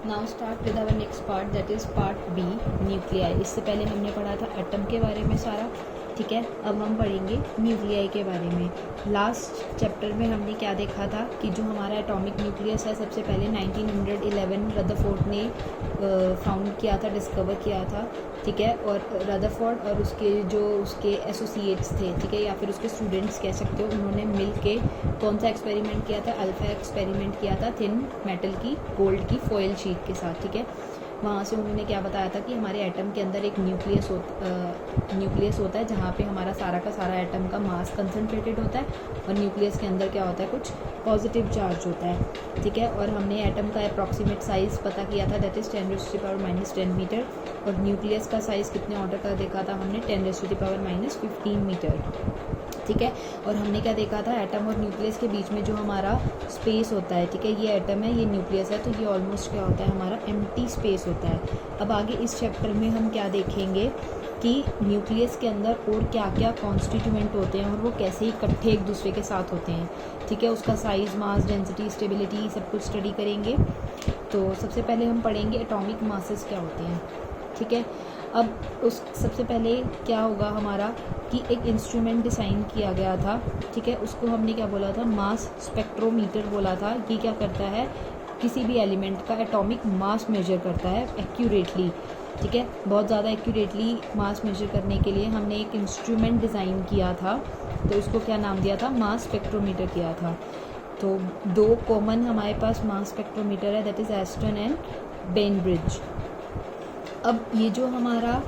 Now start with our next part, that is part B, nuclei. इससे पहले हमने पढ़ा था एटम के बारे में सारा, ठीक है। अब हम पढ़ेंगे न्यूक्लियाई के बारे में। लास्ट चैप्टर में हमने क्या देखा था कि जो हमारा एटॉमिक न्यूक्लियस है, सबसे पहले 1911 रदरफोर्ड ने फाउंड किया था, डिस्कवर किया था, ठीक है। और रदरफोर्ड और उसके एसोसिएट्स थे, ठीक है, या फिर उसके स्टूडेंट्स कह सकते हो, उन्होंने मिल के कौन सा एक्सपेरिमेंट किया था? अल्फा एक्सपेरिमेंट किया था, थिन मेटल की गोल्ड की फॉयल शीट के साथ, ठीक है। वहाँ से उन्होंने क्या बताया था कि हमारे एटम के अंदर एक न्यूक्लियस होता है, जहाँ पे हमारा सारा का सारा एटम का मास कंसनट्रेटेड होता है, और न्यूक्लियस के अंदर क्या होता है? कुछ पॉजिटिव चार्ज होता है, ठीक है। और हमने एटम का अप्रॉक्सीमेट साइज़ पता किया था, दैट इज़ 10⁻⁻10 मीटर, और न्यूक्लियस का साइज़ कितने ऑर्डर का देखा था हमने? 10⁻⁻15 मीटर, ठीक है। और हमने क्या देखा था? एटम और न्यूक्लियस के बीच में जो हमारा स्पेस होता है, ठीक है, ये एटम है, ये न्यूक्लियस है, तो ये ऑलमोस्ट क्या होता है? हमारा एम्प्टी स्पेस होता है। अब आगे इस चैप्टर में हम क्या देखेंगे कि न्यूक्लियस के अंदर और क्या क्या कॉन्स्टिट्यूएंट होते हैं और वो कैसे इकट्ठे एक दूसरे के साथ होते हैं, ठीक है। उसका साइज़, मास, डेंसिटी, स्टेबिलिटी सब कुछ स्टडी करेंगे। तो सबसे पहले हम पढ़ेंगे एटॉमिक मासेस क्या होते हैं, ठीक है। अब सबसे पहले क्या होगा हमारा कि एक इंस्ट्रूमेंट डिज़ाइन किया गया था, ठीक है, उसको हमने क्या बोला था? मास स्पेक्ट्रोमीटर बोला था। ये क्या करता है? किसी भी एलिमेंट का एटॉमिक मास मेजर करता है एक्यूरेटली, ठीक है। बहुत ज़्यादा एक्यूरेटली मास मेजर करने के लिए हमने एक इंस्ट्रूमेंट डिज़ाइन किया था, तो इसको क्या नाम दिया था? मास स्पेक्ट्रोमीटर किया था। तो दो कॉमन हमारे पास मास स्पेक्ट्रोमीटर है, दैट इज़ एस्टन एंड बेनब्रिज। अब ये जो हमारा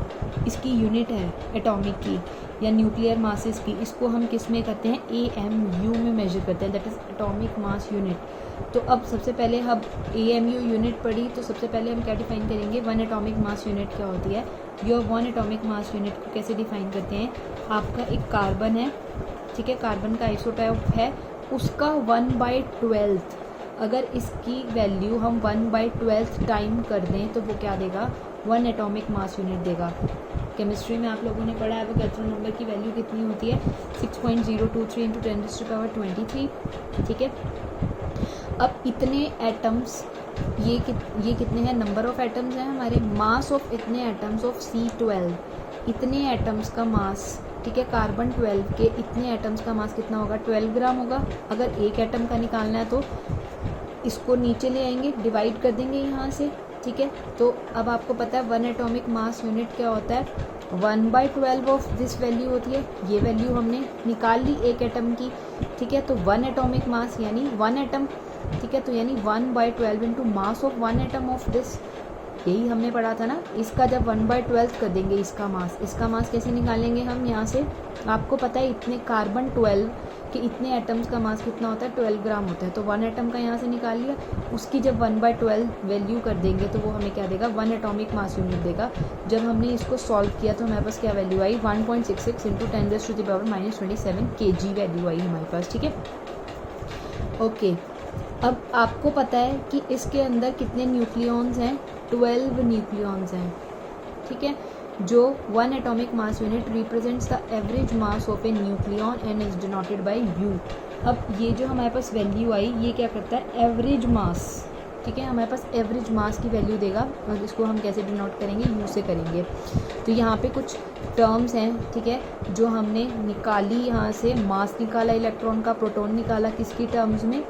इसकी यूनिट है एटॉमिक की या न्यूक्लियर मासेस की, इसको हम किस में करते हैं? AMU में मेजर करते हैं, that is atomic mass unit. तो अब सबसे पहले हम AMU यूनिट पढ़ी, तो सबसे पहले हम क्या डिफाइन करेंगे? वन एटॉमिक मास यूनिट क्या होती है? Your one atomic mass unit को कैसे डिफाइन करते हैं? आपका एक कार्बन है, ठीक है, कार्बन का आइसोटोप है, उसका 1/12 अगर इसकी वैल्यू हम 1/12 टाइम कर दें तो वो क्या देगा? वन एटॉमिक मास यूनिट देगा। केमिस्ट्री में आप लोगों ने पढ़ा है वो कैथोड नंबर की वैल्यू कितनी होती है? 6.023 × 10⁻23, ठीक है। अब इतने एटम्स, ये कितने हैं? नंबर ऑफ एटम्स हैं हमारे, मास ऑफ इतने एटम्स ऑफ C12, इतने एटम्स का मास, ठीक है। कार्बन 12 के इतने एटम्स का मास कितना होगा? 12 ग्राम होगा। अगर एक एटम का निकालना है तो इसको नीचे ले आएंगे, डिवाइड कर देंगे यहाँ से, ठीक है। तो अब आपको पता है वन एटॉमिक मास यूनिट क्या होता है? 1/12 ऑफ दिस वैल्यू होती है। ये वैल्यू हमने निकाल ली एक एटम की, ठीक है। तो वन एटॉमिक मास यानी वन एटम, ठीक है, तो यानी 1/12 into mass of one atom of this, यही हमने पढ़ा था ना। इसका जब 1/12 कर देंगे इसका मास कैसे निकालेंगे हम यहाँ से? आपको पता है इतने कार्बन 12 कि इतने एटम्स का मास कितना होता है? 12 ग्राम होता है। तो वन एटम का यहाँ से निकाल लिया, उसकी जब 1/12 वैल्यू कर देंगे तो वो हमें क्या देगा? वन एटॉमिक मास यूनिट देगा। जब हमने इसको सॉल्व किया तो हमारे पास क्या वैल्यू आई? 1.66 × 10⁻⁻27 kg वैल्यू आई हमारे पास, ठीक है। ओके, अब आपको पता है कि इसके अंदर कितने न्यूक्लियॉन्स हैं? 12 न्यूक्लियॉन्स हैं, ठीक है। जो one atomic mass unit represents the average mass of A nucleon and is denoted by U। अब ये जो हमारे पास वैल्यू आई, ये क्या करता है? एवरेज मास, ठीक है, हमारे पास एवरेज मास की वैल्यू देगा, और इसको हम कैसे डिनोट करेंगे? U से करेंगे। तो यहाँ पे कुछ टर्म्स हैं, ठीक है, जो हमने निकाली यहाँ से। मास निकाला इलेक्ट्रॉन का, प्रोटॉन निकाला किसकी टर्म्स में?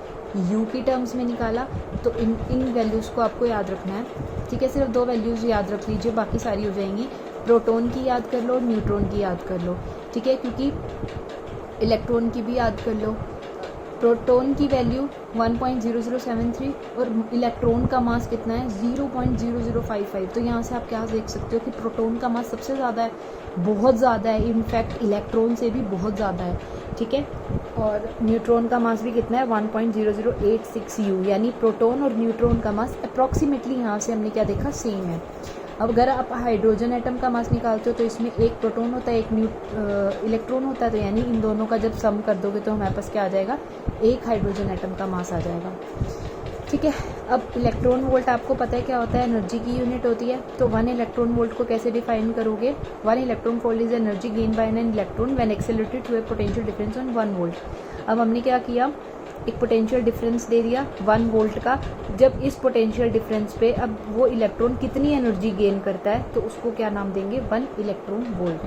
U की टर्म्स में निकाला। तो इन वैल्यूज़ को आपको याद रखना है, ठीक है। सिर्फ दो वैल्यूज़ याद रख लीजिए, बाकी सारी हो जाएंगी। प्रोटॉन की याद कर लो और न्यूट्रॉन की याद कर लो, ठीक है, क्योंकि इलेक्ट्रॉन की भी याद कर लो। प्रोटॉन की वैल्यू 1.0073 और इलेक्ट्रॉन का मास कितना है? 0.0055। तो यहाँ से आप क्या देख सकते हो कि प्रोटॉन का मास सबसे ज़्यादा है, बहुत ज़्यादा है, इनफैक्ट इलेक्ट्रॉन से भी बहुत ज़्यादा है, ठीक है। और न्यूट्रॉन का मास भी कितना है? 1.0086 U, यानी प्रोटॉन और न्यूट्रॉन का मास अप्रॉक्सीमेटली यहाँ से हमने क्या देखा? सेम है। अब अगर आप हाइड्रोजन एटम का मास निकालते हो तो इसमें एक प्रोटॉन होता है, एक इलेक्ट्रॉन होता है, तो यानी इन दोनों का जब सम कर दोगे तो हमारे पास क्या आ जाएगा? एक हाइड्रोजन एटम का मास आ जाएगा, ठीक है। अब इलेक्ट्रॉन वोल्ट आपको पता है क्या होता है? एनर्जी की यूनिट होती है। तो वन इलेक्ट्रॉन वोल्ट को कैसे डिफाइन करोगे? One electron volt is energy gain by an electron when accelerated through a potential difference on 1 volt. अब हमने क्या किया? एक पोटेंशियल डिफरेंस दे दिया 1 वोल्ट का। जब इस पोटेंशियल डिफरेंस पे अब वो इलेक्ट्रॉन कितनी एनर्जी गेन करता है तो उसको क्या नाम देंगे, 1 इलेक्ट्रॉन वोल्ट।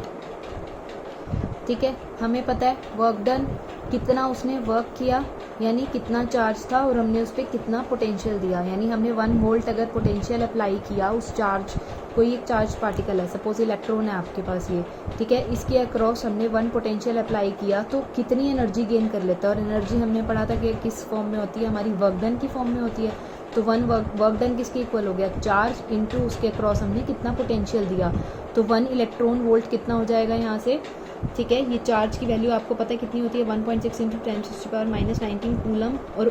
ठीक है, हमें पता है वर्क डन कितना उसने वर्क किया, यानी कितना चार्ज था और हमने उस पर कितना पोटेंशियल दिया, यानी हमने 1 वोल्ट अगर पोटेंशियल अप्लाई किया उस चार्ज, कोई एक चार्ज पार्टिकल है, सपोज इलेक्ट्रॉन है आपके पास ये, ठीक है, इसके अक्रॉस हमने 1 पोटेंशियल अप्लाई किया तो कितनी एनर्जी गेन कर लेता है। और एनर्जी हमने पढ़ा था कि किस फॉर्म में होती है, हमारी वर्क डन की फॉर्म में होती है। तो 1 वर्क डन किसके इक्वल हो गया, चार्ज इंटू उसके अक्रॉस हमने कितना पोटेंशियल दिया, तो 1 इलेक्ट्रॉन वोल्ट कितना हो जाएगा यहाँ से। ठीक है, ये चार्ज की वैल्यू आपको पता है कितनी होती है, 1.6 इंटू 10⁻⁻19 कूलम, और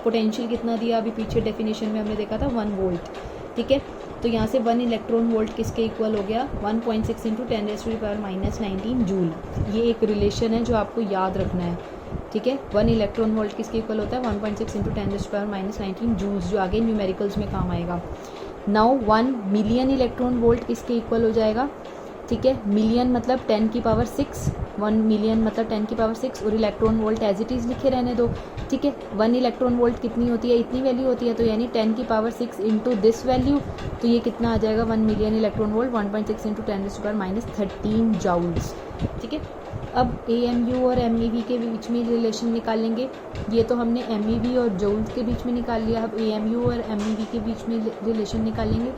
पोटेंशियल कितना दिया अभी पीछे डेफिनेशन में हमने देखा था 1 वोल्ट। ठीक है, तो यहाँ से 1 इलेक्ट्रॉन वोल्ट किसके इक्वल हो गया, 1.6 इंटू 10⁻⁻19 जूल। ये एक रिलेशन है जो आपको याद रखना है। ठीक है, 1 इलेक्ट्रॉन वोल्ट किसके इक्वल होता है, 1.6 इंटू 10⁻⁻19 जूल्स, जो आगे न्यूमेरिकल्स में काम आएगा। नाउ 1 मिलियन इलेक्ट्रॉन वोल्ट किसके इक्वल हो जाएगा। ठीक है, मिलियन मतलब 10 की पावर 6, 1 मिलियन मतलब 10 की पावर 6, और electron volt as it is लिखे रहने दो। ठीक है, 1 इलेक्ट्रॉन वोल्ट कितनी होती है, इतनी वैल्यू होती है, तो यानी 10 की पावर 6 इंटू दिस वैल्यू, तो ये कितना आ जाएगा, 1 million electron volt 1.6 into 10⁻⁻13 joules. ठीक है, अब AMU और MEV के बीच में रिलेशन निकालेंगे। ये तो हमने MEV और जूल्स के बीच में निकाल लिया, अब AMU और MEV के बीच में रिलेशन निकालेंगे।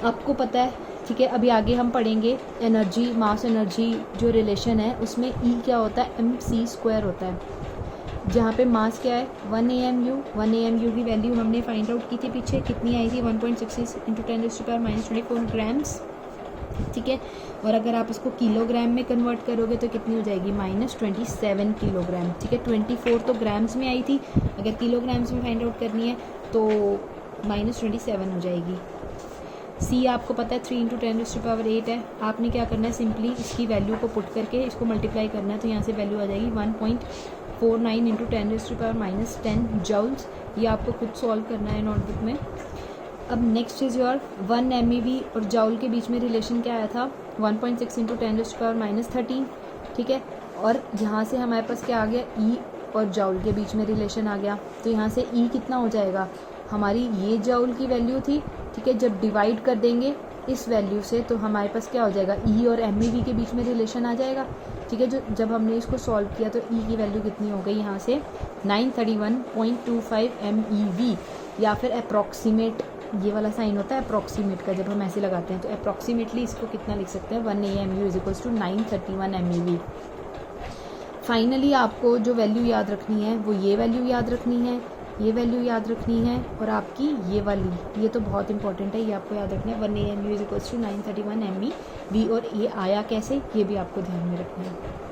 आपको पता है, ठीक है, अभी आगे हम पढ़ेंगे एनर्जी, मास एनर्जी जो रिलेशन है उसमें E क्या होता है, mc² होता है, जहाँ पे मास क्या है 1 AMU। 1 AMU की वैल्यू हमने फाइंड आउट की थी पीछे, कितनी आई थी 1.66 इंटू 10⁻⁻24 ग्राम्स। ठीक है, और अगर आप इसको किलोग्राम में कन्वर्ट करोगे तो कितनी हो जाएगी, -27 किलोग्राम। ठीक है, 24 तो ग्राम्स में आई थी, अगर किलोग्राम्स में फाइंड आउट करनी है तो -27 हो जाएगी। C आपको पता है 3 इंटू 10⁸ है। आपने क्या करना है, सिंपली इसकी वैल्यू को पुट करके इसको मल्टीप्लाई करना है, तो यहाँ से वैल्यू आ जाएगी 1.49 इंटू 10⁻⁻10 जूल्स। ये आपको खुद सॉल्व करना है नोटबुक में। अब नेक्स्ट इज योर 1 MEV और जूल के बीच में रिलेशन क्या आया था, 1.6 इंटू 10⁻13। ठीक है, और यहाँ से हमारे पास क्या आ गया, E और जूल के बीच में रिलेशन आ गया, तो यहाँ से E कितना हो जाएगा, हमारी ये जूल की वैल्यू थी। ठीक है, जब डिवाइड कर देंगे इस वैल्यू से तो हमारे पास क्या हो जाएगा, E और MEV के बीच में रिलेशन आ जाएगा। ठीक है, जो जब हमने इसको सॉल्व किया तो E की वैल्यू कितनी हो गई, यहाँ से 931.25 MeV, या फिर अप्रॉक्सीमेट, ये वाला साइन होता है अप्रॉक्सीमेट का, जब हम ऐसे लगाते हैं तो अप्रॉक्सीमेटली इसको कितना लिख सकते हैं, 1 AMU is equals to 931 MEV। Finally आपको जो वैल्यू याद रखनी है वो ये वैल्यू याद रखनी है, ये वैल्यू याद रखनी है, और आपकी ये वाली, ये तो बहुत इंपॉर्टेंट है, ये आपको याद रखना है, 1 AMU is equals to 931 MEV। और ये आया कैसे, ये भी आपको ध्यान में रखना है।